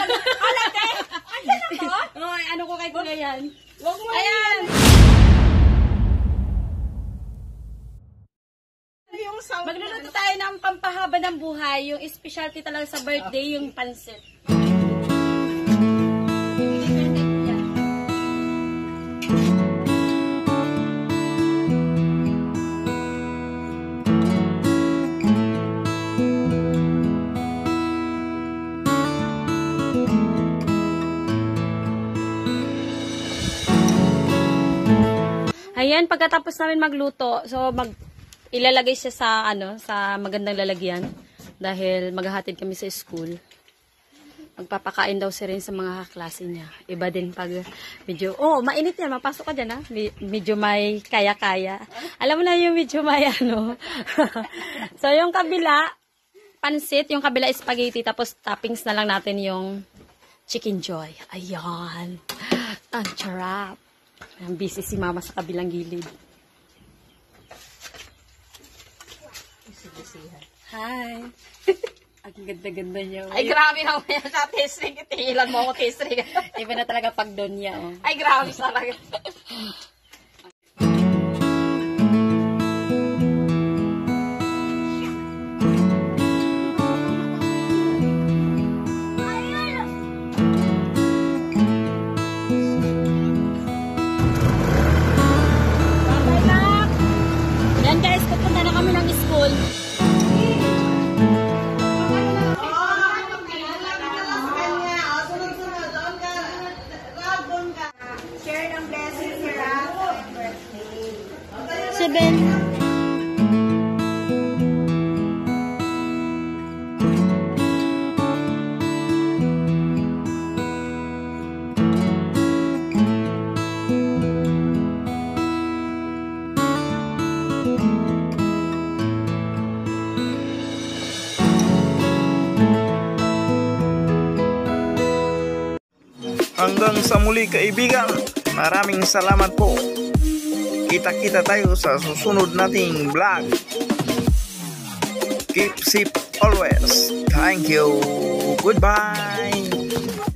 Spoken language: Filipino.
Alate! Andiyan ako? Oy, ano ko kay Kuya yan? Huwag mo Ayan! yung sound. Magluluto tayo ng pampahaba ng buhay. Yung specialty talaga sa birthday, yung pansit. Ayan, pagkatapos namin magluto, so ilalagay siya sa sa magandang lalagyan dahil maghahatid kami sa school. Magpapakain daw si rin sa mga kaklase niya. Iba din pag medyo, mainit yan, mapasok ka dyan ha. Medyo may kaya-kaya. Alam mo na yung medyo may So yung kabila, pansit, yung kabila spaghetti, tapos toppings na lang natin yung chicken joy. Ayan. Ang charap. Ang busy si mama sa kabilang gilid. Hi. Ang ganda-ganda niya. Ay, grabe naman yan sa testing. Itihilan mo ako testing. Iba na talaga pag doon niya. Oh. Ay, grabe talaga. Yan guys, pupunta na kami ng school. Share ng blessing, Sarah. Seven. Hanggang sa muli kaibigan, maraming salamat po. Kita-kita tayo sa susunod nating vlog. Keep safe always. Thank you. Goodbye.